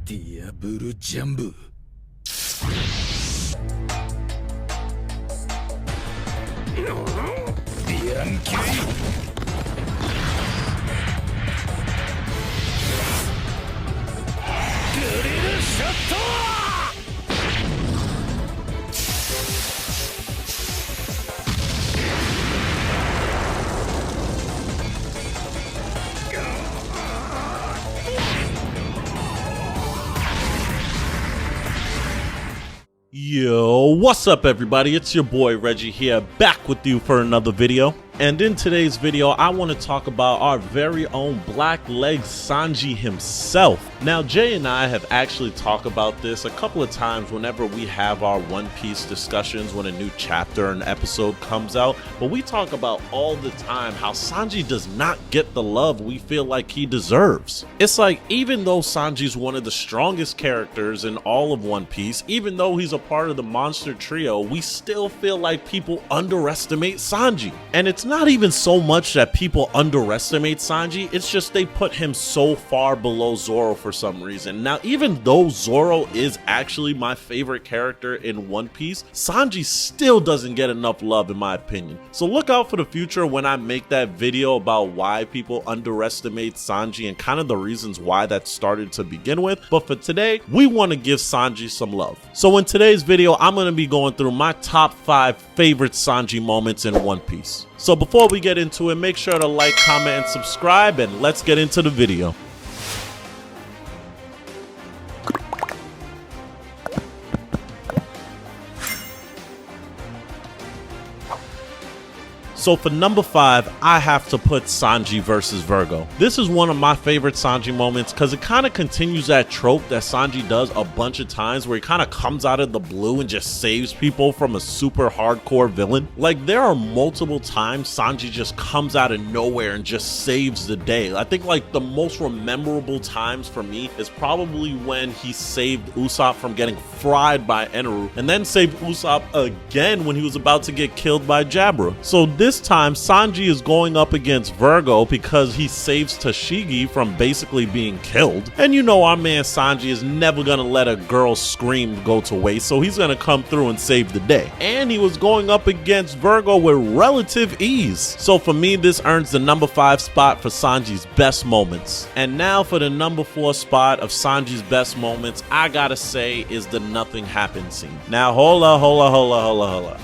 ディアブルジャンブディアンキュイグリルショットYo, what's up everybody? It's your boy Reggie here, back with you for another video. And in today's video, I want to talk about our very own black-legged Sanji himself. Now, Jay and I have actually talked about this a couple of times whenever we have our One Piece discussions when a new chapter and episode comes out. But we talk about all the time how Sanji does not get the love we feel like he deserves. It's like, even though Sanji's one of the strongest characters in all of One Piece, even though he's a part of the monster trio, we still feel like people underestimate Sanji. And it's not even so much that people underestimate Sanji, it's just they put him so far below Zoro for some reason. Now, even though Zoro is actually my favorite character in One Piece, Sanji still doesn't get enough love in my opinion. So look out for the future when I make that video about why people underestimate Sanji and kind of the reasons why that started to begin with. But for today, we want to give Sanji some love. So in today's video, I'm going to be going through my top 5 favorite Sanji moments in One Piece. So before we get into it, make sure to like, comment, and subscribe, and let's get into the video. So for number 5, I have to put Sanji versus Virgo. This is one of my favorite Sanji moments because it kind of continues that trope that Sanji does a bunch of times where he kind of comes out of the blue and just saves people from a super hardcore villain. Like, there are multiple times Sanji just comes out of nowhere and just saves the day. I think like the most memorable times for me is probably when he saved Usopp from getting fried by Eneru and then saved Usopp again when he was about to get killed by Jabra. So this time Sanji is going up against Virgo because he saves Tashigi from basically being killed. And you know our man Sanji is never gonna let a girl's scream go to waste, so he's gonna come through and save the day. And he was going up against Virgo with relative ease. So for me, this earns the number 5 spot for Sanji's best moments. And now for the number 4 spot of Sanji's best moments, I gotta say is the nothing happened scene. Now hold up.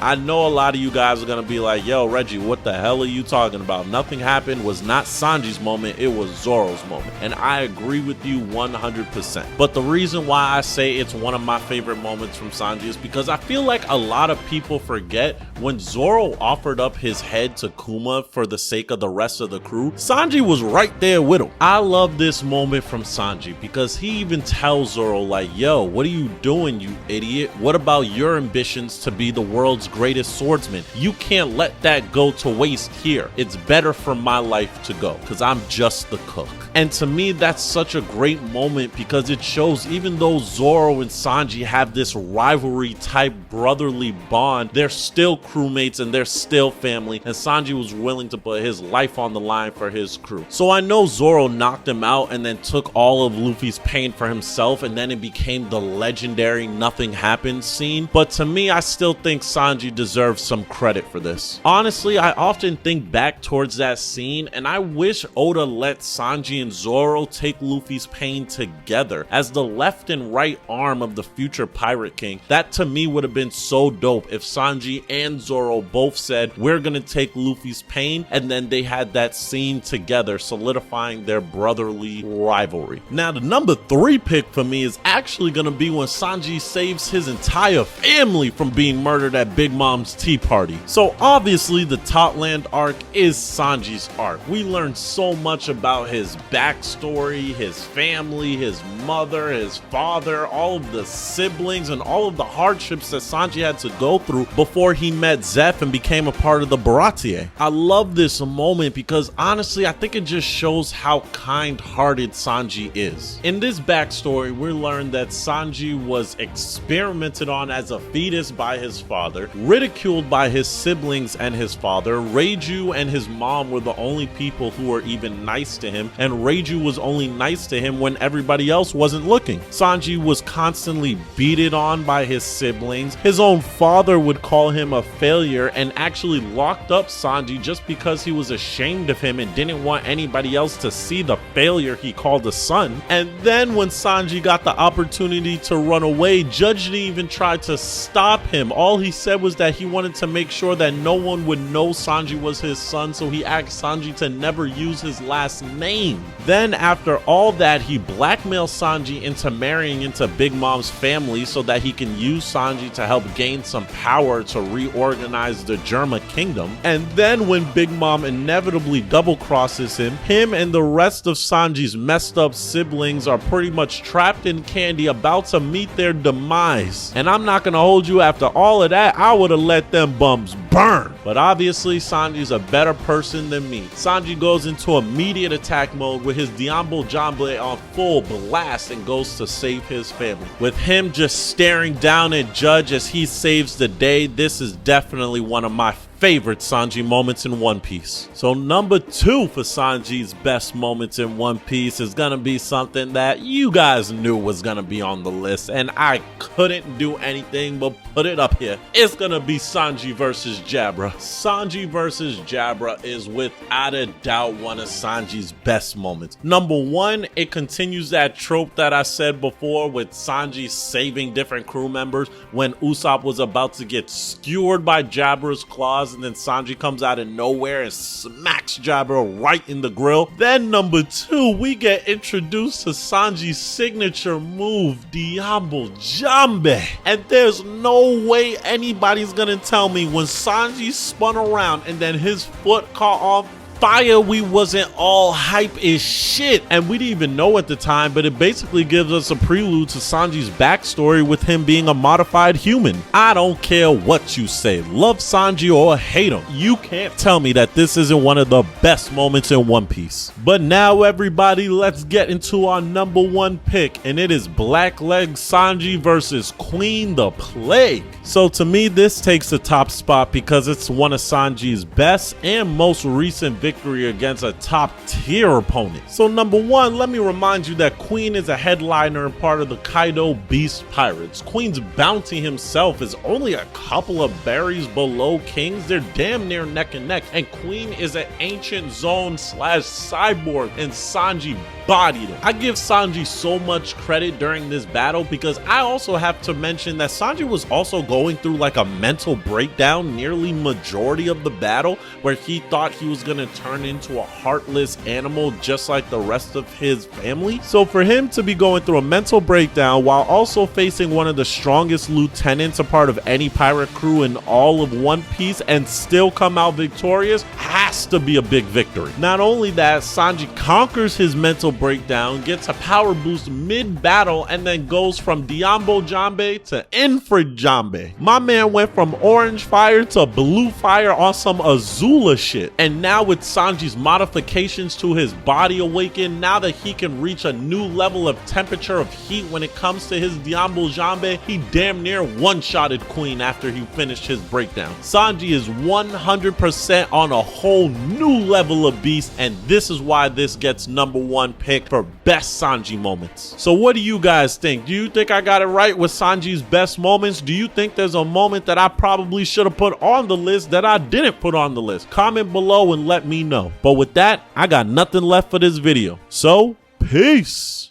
I know a lot of you guys are gonna be like, yo Reggie, what the hell are you talking about? Nothing happened was not Sanji's moment, it was Zoro's moment. And I agree with you 100%. But the reason why I say it's one of my favorite moments from Sanji is because I feel like a lot of people forget when Zoro offered up his head to Kuma for the sake of the rest of the crew, Sanji was right there with him. I love this moment from Sanji because he even tells Zoro like, yo, what are you doing, you idiot? What about your ambitions to be the world's greatest swordsman? You can't let that go to waste here. It's better for my life to go because I'm just the cook. And to me, that's such a great moment because it shows even though Zoro and Sanji have this rivalry type brotherly bond, they're still crewmates and they're still family, and Sanji was willing to put his life on the line for his crew. So I know Zoro knocked him out and then took all of Luffy's pain for himself, and then it became the legendary nothing happened scene, but to me, I still think Sanji deserves some credit for this. Honestly, I often think back towards that scene and I wish Oda let Sanji and Zoro take Luffy's pain together as the left and right arm of the future Pirate King. That to me would have been so dope if Sanji and Zoro both said, we're gonna take Luffy's pain, and then they had that scene together solidifying their brotherly rivalry. Now the number 3 pick for me is actually gonna be when Sanji saves his entire family from being murdered at Big Mom's tea party. So obviously the Topland arc is Sanji's arc. We learned so much about his backstory, his family, his mother, his father, all of the siblings, and all of the hardships that Sanji had to go through before he met Zeph and became a part of the Baratie. I love this moment because honestly, I think it just shows how kind-hearted Sanji is. In this backstory, we learned that Sanji was experimented on as a fetus by his father, ridiculed by his siblings and his father, father, Reiju and his mom were the only people who were even nice to him, and Reiju was only nice to him when everybody else wasn't looking. Sanji was constantly beaten on by his siblings. His own father would call him a failure and actually locked up Sanji just because he was ashamed of him and didn't want anybody else to see the failure he called a son. And then when Sanji got the opportunity to run away, Judge didn't even try to stop him. All he said was that he wanted to make sure that no one would know Sanji was his son, so he asked Sanji to never use his last name. Then after all that, he blackmailed Sanji into marrying into Big Mom's family so that he can use Sanji to help gain some power to reorganize the Germa kingdom. And then when Big Mom inevitably double crosses him and the rest of Sanji's messed up siblings are pretty much trapped in Candy, about to meet their demise. And I'm not gonna hold you, after all of that, I would have let them bums burn. But obviously Sanji's a better person than me. Sanji goes into immediate attack mode with his Diambo Jambe on full blast and goes to save his family. With him just staring down at Judge as he saves the day, this is definitely one of my favorite Sanji moments in One Piece. So number 2 for Sanji's best moments in One Piece is gonna be something that you guys knew was gonna be on the list, and I couldn't do anything but put it up here. It's gonna be Sanji versus Jabra. Sanji versus Jabra is without a doubt one of Sanji's best moments. Number 1, it continues that trope that I said before with Sanji saving different crew members when Usopp was about to get skewered by Jabra's claws, and then Sanji comes out of nowhere and smacks Jabra right in the grill. Then number 2, we get introduced to Sanji's signature move, Diambo Jambe. And there's no way anybody's gonna tell me when Sanji spun around and then his foot caught on fire, we wasn't all hype as shit. And we didn't even know at the time, but it basically gives us a prelude to Sanji's backstory with him being a modified human. I don't care what you say, love Sanji or hate him, you can't tell me that this isn't one of the best moments in One Piece. But now everybody, let's get into our number 1 pick, and it is Blackleg Sanji versus Queen the Plague. So to me, this takes the top spot because it's one of Sanji's best and most recent victory against a top tier opponent. So number 1, let me remind you that Queen is a headliner and part of the Kaido Beast Pirates. Queen's bounty himself is only a couple of berries below King's. They're damn near neck and neck, and Queen is an ancient zone / cyborg, and Sanji bodied him. I give Sanji so much credit during this battle because I also have to mention that Sanji was also going through like a mental breakdown nearly majority of the battle, where he thought he was gonna turn into a heartless animal just like the rest of his family. So for him to be going through a mental breakdown while also facing one of the strongest lieutenants a part of any pirate crew in all of One Piece and still come out victorious has to be a big victory. Not only that, Sanji conquers his mental breakdown, gets a power boost mid-battle, and then goes from Diambo Jambe to Infra Jambe. My man went from orange fire to blue fire on some Azula shit. And now with Sanji's modifications to his body awakened, now that he can reach a new level of temperature of heat when it comes to his Diambo Jambe, he damn near one-shotted Queen after he finished his breakdown. Sanji is 100% on a whole new level of beast, and this is why this gets number 1 pick for best Sanji moments. So what do you guys think? Do you think I got it right with Sanji's best moments? Do you think there's a moment that I probably should have put on the list that I didn't put on the list? Comment below and let me know. But with that, I got nothing left for this video. So, peace.